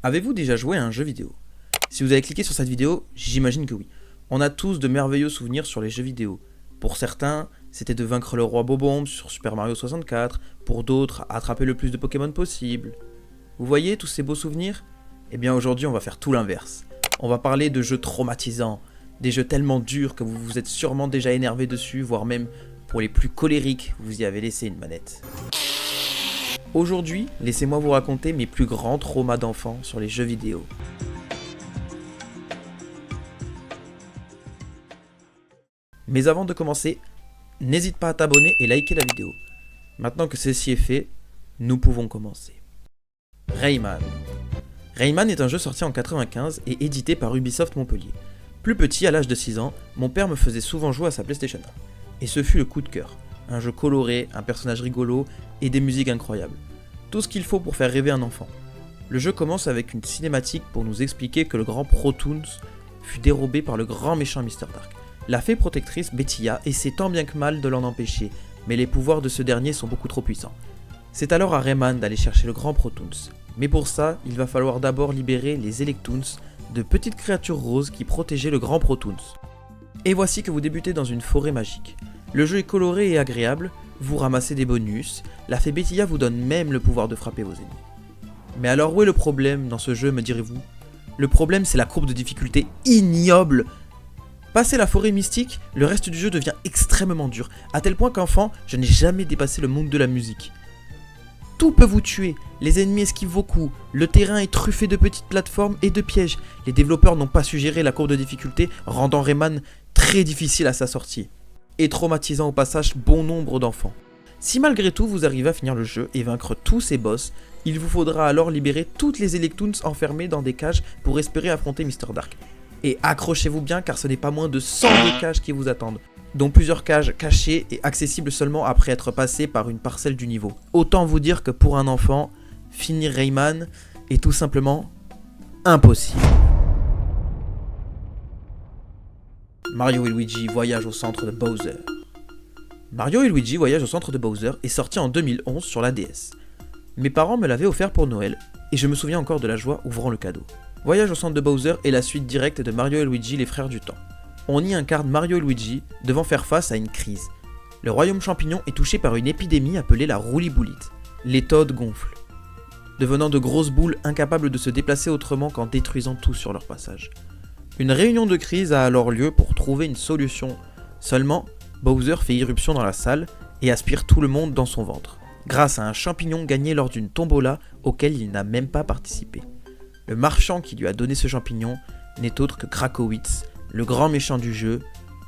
Avez-vous déjà joué à un jeu vidéo? Si vous avez cliqué sur cette vidéo, j'imagine que oui. On a tous de merveilleux souvenirs sur les jeux vidéo. Pour certains, c'était de vaincre le roi Bob-omb sur Super Mario 64, pour d'autres, attraper le plus de Pokémon possible. Vous voyez tous ces beaux souvenirs? Eh bien aujourd'hui on va faire tout l'inverse. On va parler de jeux traumatisants, des jeux tellement durs que vous vous êtes sûrement déjà énervé dessus, voire même pour les plus colériques, vous y avez laissé une manette. Aujourd'hui, laissez-moi vous raconter mes plus grands traumas d'enfant sur les jeux vidéo. Mais avant de commencer, n'hésite pas à t'abonner et liker la vidéo. Maintenant que ceci est fait, nous pouvons commencer. Rayman. Rayman est un jeu sorti en 95 et édité par Ubisoft Montpellier. Plus petit, à l'âge de 6 ans, mon père me faisait souvent jouer à sa PlayStation 1. Et ce fut le coup de cœur. Un jeu coloré, un personnage rigolo et des musiques incroyables. Tout ce qu'il faut pour faire rêver un enfant. Le jeu commence avec une cinématique pour nous expliquer que le grand Protoons fut dérobé par le grand méchant Mr. Dark. La fée protectrice Betilla essaie tant bien que mal de l'en empêcher, mais les pouvoirs de ce dernier sont beaucoup trop puissants. C'est alors à Rayman d'aller chercher le grand Protoons. Mais pour ça, il va falloir d'abord libérer les Electoons, de petites créatures roses qui protégeaient le grand Protoons. Et voici que vous débutez dans une forêt magique. Le jeu est coloré et agréable, vous ramassez des bonus, la fée Betilla vous donne même le pouvoir de frapper vos ennemis. Mais alors où est le problème dans ce jeu, me direz-vous? Le problème, c'est la courbe de difficulté ignoble. Passé la forêt mystique, le reste du jeu devient extrêmement dur, à tel point qu'enfant, je n'ai jamais dépassé le monde de la musique. Tout peut vous tuer, les ennemis esquivent vos coups, le terrain est truffé de petites plateformes et de pièges. Les développeurs n'ont pas suggéré la courbe de difficulté, rendant Rayman très difficile à sa sortie. Et traumatisant au passage bon nombre d'enfants. Si malgré tout vous arrivez à finir le jeu et vaincre tous ces boss, il vous faudra alors libérer toutes les Electoons enfermées dans des cages pour espérer affronter Mr. Dark. Et accrochez-vous bien car ce n'est pas moins de 102 cages qui vous attendent, dont plusieurs cages cachées et accessibles seulement après être passé par une parcelle du niveau. Autant vous dire que pour un enfant, finir Rayman est tout simplement impossible. Mario et Luigi voyagent au centre de Bowser. Mario et Luigi voyagent au centre de Bowser est sorti en 2011 sur la DS. Mes parents me l'avaient offert pour Noël et je me souviens encore de la joie ouvrant le cadeau. Voyage au centre de Bowser est la suite directe de Mario et Luigi les frères du temps. On y incarne Mario et Luigi devant faire face à une crise. Le royaume champignon est touché par une épidémie appelée la roulis-boulite. Les Toads gonflent, devenant de grosses boules incapables de se déplacer autrement qu'en détruisant tout sur leur passage. Une réunion de crise a alors lieu pour trouver une solution. Seulement, Bowser fait irruption dans la salle et aspire tout le monde dans son ventre, grâce à un champignon gagné lors d'une tombola auquel il n'a même pas participé. Le marchand qui lui a donné ce champignon n'est autre que Krakowitz, le grand méchant du jeu,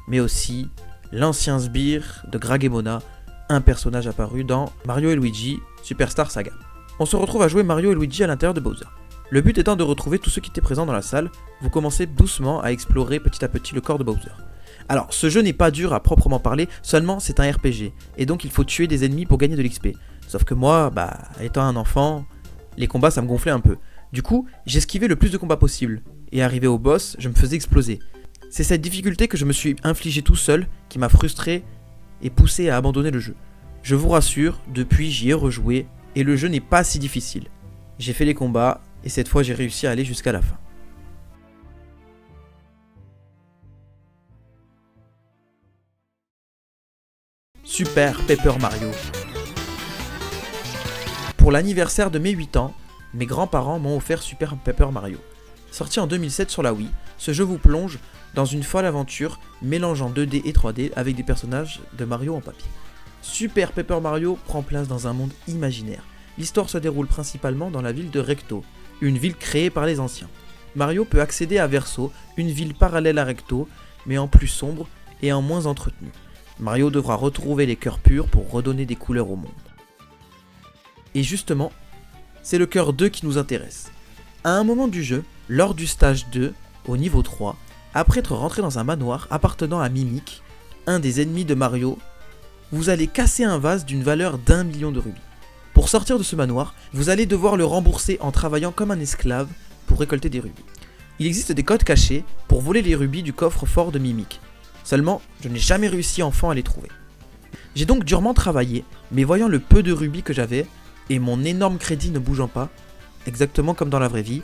mais aussi l'ancien sbire de Gragemona, un personnage apparu dans Mario et Luigi Superstar Saga. On se retrouve à jouer Mario et Luigi à l'intérieur de Bowser. Le but étant de retrouver tous ceux qui étaient présents dans la salle, vous commencez doucement à explorer petit à petit le corps de Bowser. Alors, ce jeu n'est pas dur à proprement parler, seulement c'est un RPG, et donc il faut tuer des ennemis pour gagner de l'XP. Sauf que moi, étant un enfant, les combats ça me gonflait un peu. Du coup, j'esquivais le plus de combats possible, et arrivé au boss, je me faisais exploser. C'est cette difficulté que je me suis infligé tout seul qui m'a frustré et poussé à abandonner le jeu. Je vous rassure, depuis j'y ai rejoué, et le jeu n'est pas si difficile. J'ai fait les combats, et cette fois j'ai réussi à aller jusqu'à la fin. Super Paper Mario. Pour l'anniversaire de mes 8 ans, mes grands-parents m'ont offert Super Paper Mario. Sorti en 2007 sur la Wii, ce jeu vous plonge dans une folle aventure mélangeant 2D et 3D avec des personnages de Mario en papier. Super Paper Mario prend place dans un monde imaginaire. L'histoire se déroule principalement dans la ville de Recto, une ville créée par les anciens. Mario peut accéder à Verso, une ville parallèle à Recto, mais en plus sombre et en moins entretenue. Mario devra retrouver les cœurs purs pour redonner des couleurs au monde. Et justement, c'est le cœur 2 qui nous intéresse. À un moment du jeu, lors du stage 2, au niveau 3, après être rentré dans un manoir appartenant à Mimic, un des ennemis de Mario, vous allez casser un vase d'une valeur d'1 million de rubis. Pour sortir de ce manoir, vous allez devoir le rembourser en travaillant comme un esclave pour récolter des rubis. Il existe des codes cachés pour voler les rubis du coffre-fort de Mimic. Seulement, je n'ai jamais réussi enfant à les trouver. J'ai donc durement travaillé, mais voyant le peu de rubis que j'avais, et mon énorme crédit ne bougeant pas, exactement comme dans la vraie vie,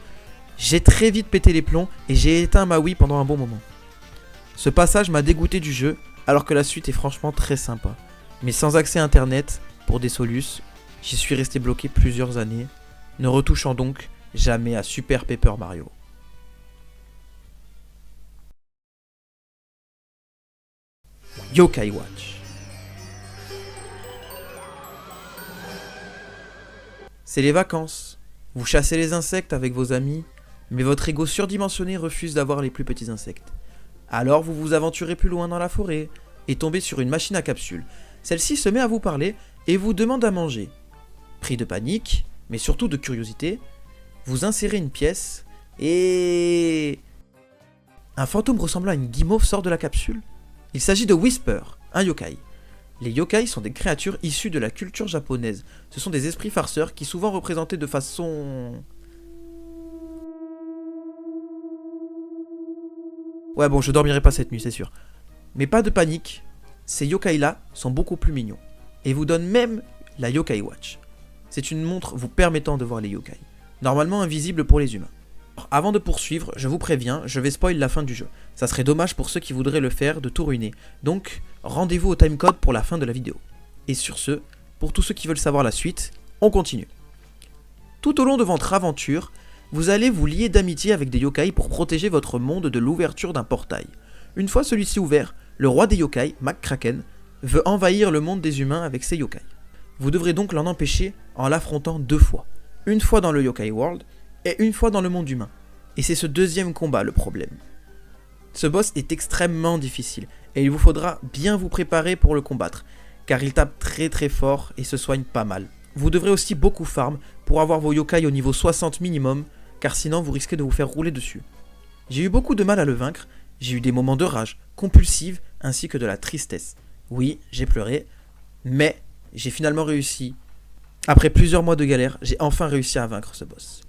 J'ai très vite pété les plombs et j'ai éteint ma Wii pendant un bon moment. Ce passage m'a dégoûté du jeu, alors que la suite est franchement très sympa. Mais sans accès à internet, pour des solus, j'y suis resté bloqué plusieurs années, ne retouchant donc jamais à Super Paper Mario. Yokai Watch. C'est les vacances. Vous chassez les insectes avec vos amis, mais votre ego surdimensionné refuse d'avoir les plus petits insectes. Alors vous vous aventurez plus loin dans la forêt et tombez sur une machine à capsules. Celle-ci se met à vous parler et vous demande à manger. Pris de panique, mais surtout de curiosité, vous insérez une pièce et... un fantôme ressemblant à une guimauve sort de la capsule. Il s'agit de Whisper, un yokai. Les yokai sont des créatures issues de la culture japonaise. Ce sont des esprits farceurs qui souvent représentés de façon... Ouais bon, je dormirai pas cette nuit, c'est sûr. Mais pas de panique, ces yokai-là sont beaucoup plus mignons. Et vous donnent même la Yokai Watch. C'est une montre vous permettant de voir les yokai. Normalement invisible pour les humains. Alors, avant de poursuivre, je vous préviens, je vais spoil la fin du jeu. Ça serait dommage pour ceux qui voudraient le faire de tout ruiner. Donc, rendez-vous au timecode pour la fin de la vidéo. Et sur ce, pour tous ceux qui veulent savoir la suite, on continue. Tout au long de votre aventure, vous allez vous lier d'amitié avec des yokai pour protéger votre monde de l'ouverture d'un portail. Une fois celui-ci ouvert, le roi des yokai, McCracken, veut envahir le monde des humains avec ses yokai. Vous devrez donc l'en empêcher en l'affrontant 2 fois. Une fois dans le Yokai World et une fois dans le monde humain. Et c'est ce deuxième combat le problème. Ce boss est extrêmement difficile et il vous faudra bien vous préparer pour le combattre, car il tape très très fort et se soigne pas mal. Vous devrez aussi beaucoup farm pour avoir vos yokai au niveau 60 minimum, car sinon vous risquez de vous faire rouler dessus. J'ai eu beaucoup de mal à le vaincre, j'ai eu des moments de rage compulsive ainsi que de la tristesse. Oui, j'ai pleuré, mais j'ai finalement réussi. Après plusieurs mois de galère, j'ai enfin réussi à vaincre ce boss.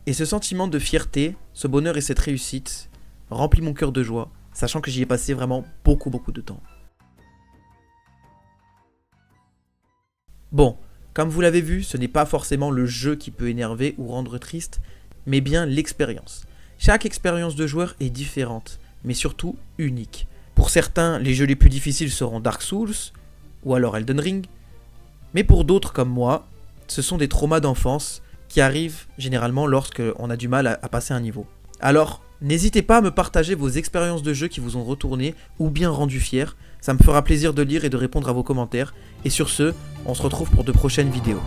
Et ce sentiment de fierté, ce bonheur et cette réussite remplit mon cœur de joie, sachant que j'y ai passé vraiment beaucoup de temps. Bon, comme vous l'avez vu, ce n'est pas forcément le jeu qui peut énerver ou rendre triste, mais bien l'expérience. Chaque expérience de joueur est différente, mais surtout unique. Pour certains, les jeux les plus difficiles seront Dark Souls, ou alors Elden Ring, mais pour d'autres comme moi, ce sont des traumas d'enfance qui arrivent généralement lorsqu'on a du mal à passer un niveau. Alors, n'hésitez pas à me partager vos expériences de jeu qui vous ont retourné ou bien rendu fier, ça me fera plaisir de lire et de répondre à vos commentaires, et sur ce, on se retrouve pour de prochaines vidéos.